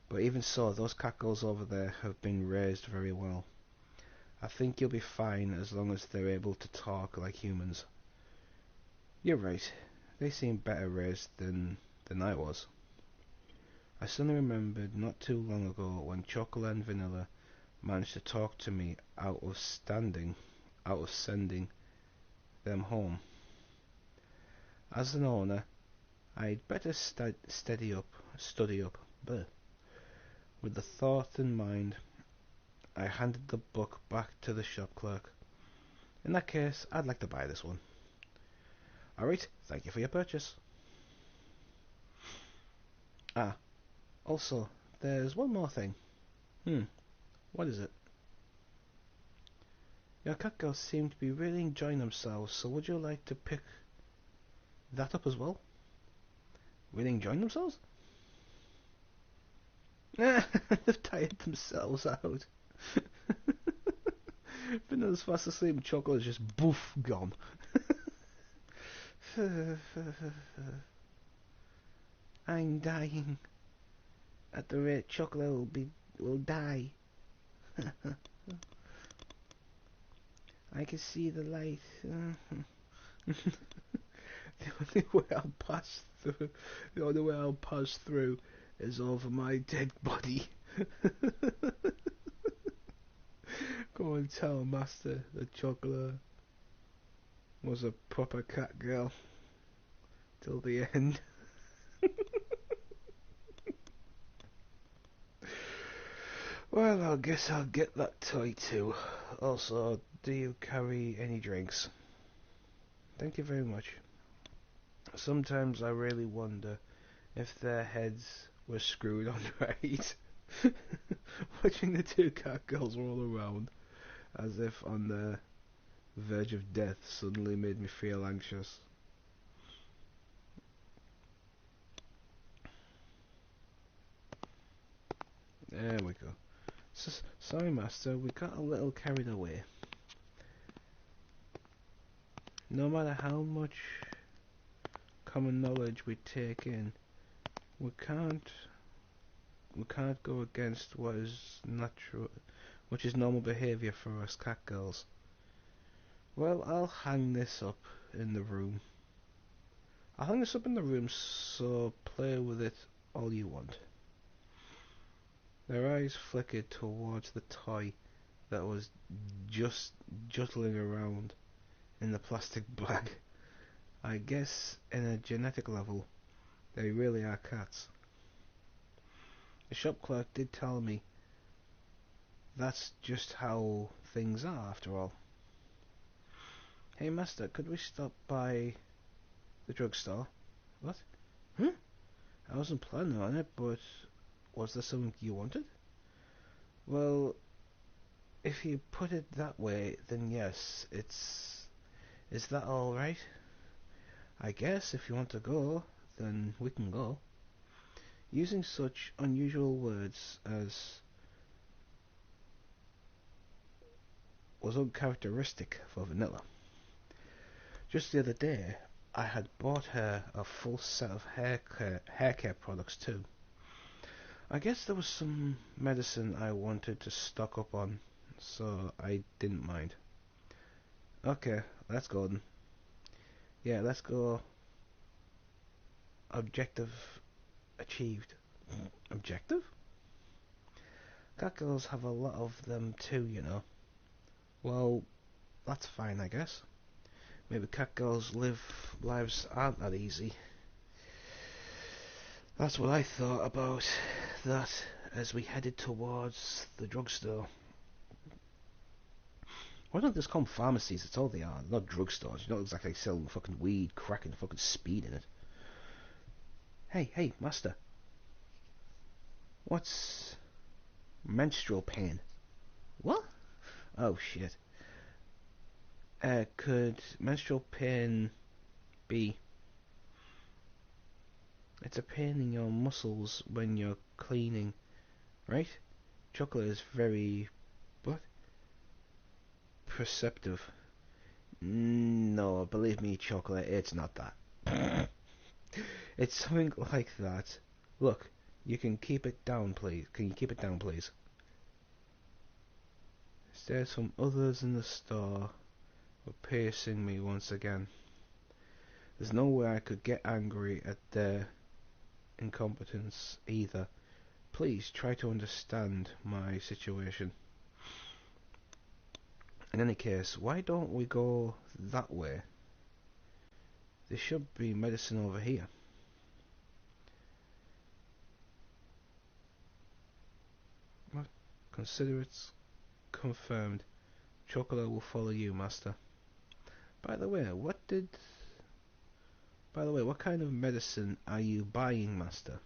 But even so, those catgirls over there have been raised very well. I think you'll be fine as long as they're able to talk like humans. You're right. They seem better raised than I was. I suddenly remembered not too long ago when Chocolate and Vanilla managed to talk to me out of sending them home. As an owner, I'd better study up. Bleh. With the thought in mind, I handed the book back to the shop clerk. In that case, I'd like to buy this one. Alright, thank you for your purchase. Ah, also, there's one more thing. What is it? Your cat girls seem to be really enjoying themselves, so would you like to pick that up as well? Really enjoying themselves? They've tired themselves out. Vanilla's fast asleep and Chocolate is just boof gone. I'm dying. At the rate Chocolate will die. I can see the light. The only way I'll pass through is over my dead body. Go and tell Master that Chocolate was a proper cat girl till the end. Well, I guess I'll get that toy too. Also, do you carry any drinks? Thank you very much. Sometimes I really wonder if their heads were screwed on right. Watching the two cat girls roll around as if on the verge of death suddenly made me feel anxious. There we go. Sorry, Master, we got a little carried away. No matter how much common knowledge we take in, we can't go against what is natural, which is normal behaviour for us cat girls. Well, I'll hang this up in the room. So play with it all you want. Their eyes flickered towards the toy that was just juttling around in the plastic bag. I guess in a genetic level, they really are cats. The shop clerk did tell me that's just how things are after all. Hey Master, could we stop by the drugstore? What? Huh? I wasn't planning on it, but was there something you wanted? Well, if you put it that way, then yes, Is that alright? I guess if you want to go, then we can go. Using such unusual words as was uncharacteristic for Vanilla. Just the other day, I had bought her a full set of hair care products too. I guess there was some medicine I wanted to stock up on, so I didn't mind. Okay, let's go then. Yeah, let's go. Objective achieved. Objective? Cat girls have a lot of them too, you know. Well, that's fine, I guess. Maybe cat girls lives aren't that easy. That's what I thought about that as we headed towards the drugstore. Why don't they just call them pharmacies? That's all they are. Not drugstores. You're not exactly selling fucking weed, crack, and fucking speed in it. Hey, master. What's menstrual pain? What? Oh shit. Could menstrual pain be? It's a pain in your muscles when you're cleaning, right? Chocolate is very what? Perceptive. No, believe me, chocolate, it's not that. It's something like that. Look, you can keep it down, please. Can you keep it down, please? There's some others in the store were piercing me once again. There's no way I could get angry at their incompetence either. Please try to understand my situation. In any case, why don't we go that way? There should be medicine over here. Well, consider it confirmed. Chocolate will follow you, master. By the way, what kind of medicine are you buying, master?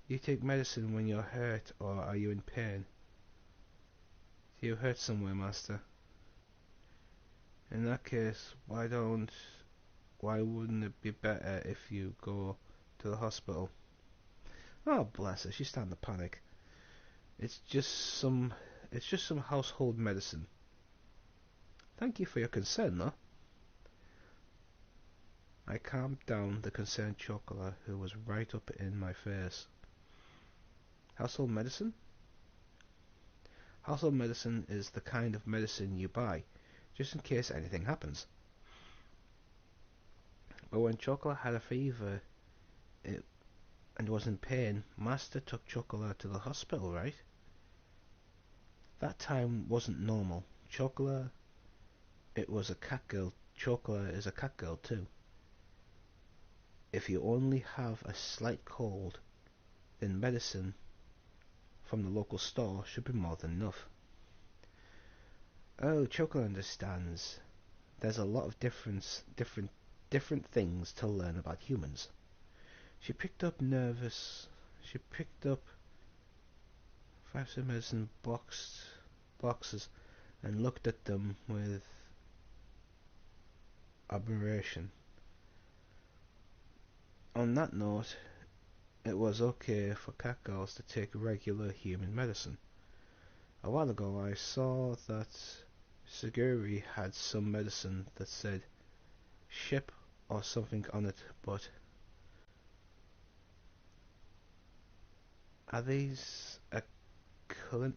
You take medicine when you're hurt, or are you in pain? Do you hurt somewhere, master? In that case, why wouldn't it be better if you go to the hospital? Oh, bless her, she's starting to panic. It's just some, it's just some household medicine. Thank you for your concern, though. I calmed down the concerned chocolate who was right up in my face. Household medicine? Household medicine is the kind of medicine you buy, just in case anything happens. But when Chocolate had a fever and was in pain, Master took Chocolate to the hospital, right? That time wasn't normal. Chocolate, it was a cat girl. Chocolate is a cat girl too. If you only have a slight cold, then medicine from the local store should be more than enough. Oh, Chocolate understands. There's a lot of different things to learn about humans. She picked up 5 medicine boxes and looked at them with admiration. On that note, it was okay for cat girls to take regular human medicine. A while ago I saw that Siguri had some medicine that said ship or something on it, but are these a clinic?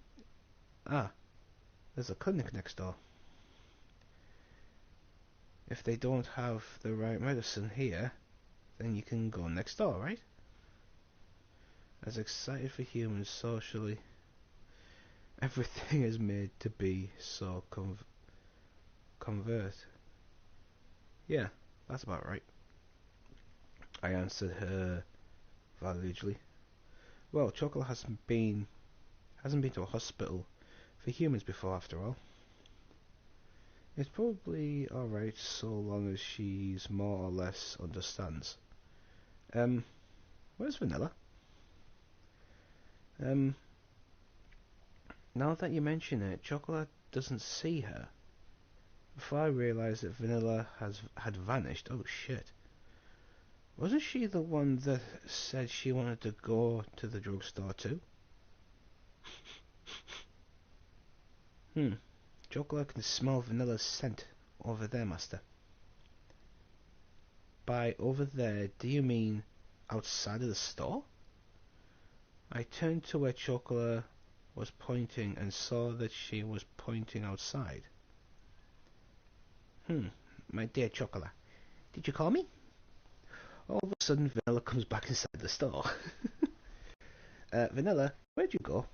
Ah, there's a clinic next door. If they don't have the right medicine here, then you can go next door, right? As excited for humans socially, everything is made to be so convert. Yeah, that's about right. I answered her validly. Well, Chocolate hasn't been to a hospital for humans before, after all. It's probably alright so long as she's more or less understands. Where's Vanilla? Um, Now that you mention it, Chocolate doesn't see her. Before I realised that Vanilla had vanished, oh shit. Wasn't she the one that said she wanted to go to the drugstore too? Chocolate can smell Vanilla's scent over there, master. By over there, do you mean outside of the store? I turned to where Chocola was pointing and saw that she was pointing outside. My dear Chocola, did you call me? All of a sudden, Vanilla comes back inside the store. Vanilla, where'd you go?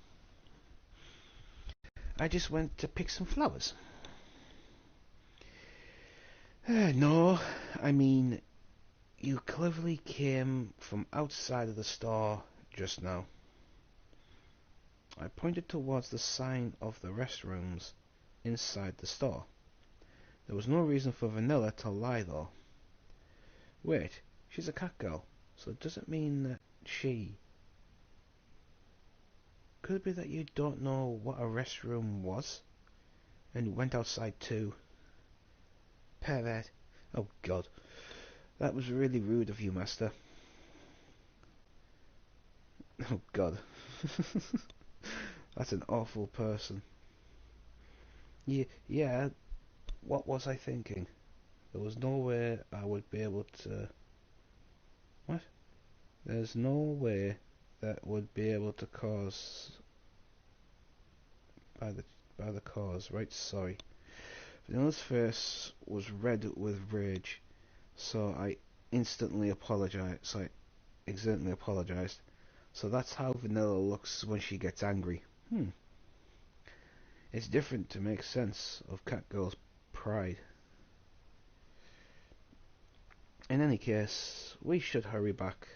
I just went to pick some flowers. No, I mean, you cleverly came from outside of the store just now. I pointed towards the sign of the restrooms inside the store. There was no reason for Vanilla to lie, though. Wait, she's a cat girl, so does it mean that she... Could it be that you don't know what a restroom was, and went outside too? Pervert. Oh God, that was really rude of you, Master. Oh God. That's an awful person. Yeah, what was I thinking? There was no way I would be able to... What? There's no way that would be able to cause... By the cause, right? Sorry. Vanilla's face was red with rage, so I instantly apologized. So that's how Vanilla looks when she gets angry. It's different to make sense of Catgirl's pride. In any case, we should hurry back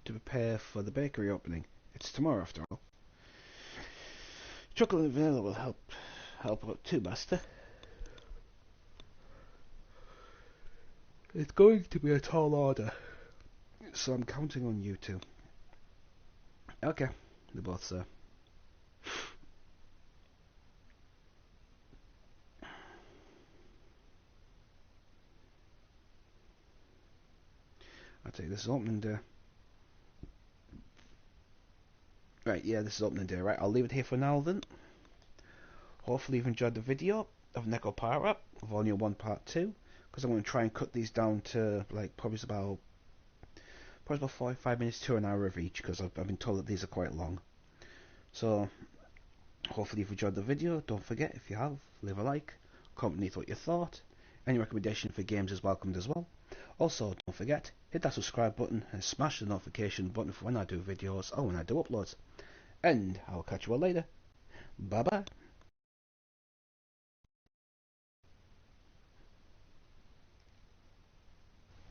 to prepare for the bakery opening. It's tomorrow after all. Chocolate and vanilla will help out too, Master. It's going to be a tall order, so I'm counting on you two. Okay, they both say. I'll take this opening day. Right, yeah, this is opening day, right? I'll leave it here for now then. Hopefully you've enjoyed the video of Nekopara, Volume 1 Part 2, because I'm going to try and cut these down to, like, probably about 45 minutes to an hour of each, because I've been told that these are quite long. So, hopefully you've enjoyed the video. Don't forget, if you have, leave a like, comment beneath what you thought. Any recommendation for games is welcomed as well. Also, don't forget, hit that subscribe button and smash the notification button for when I do videos or when I do uploads. And I'll catch you all later. Bye bye.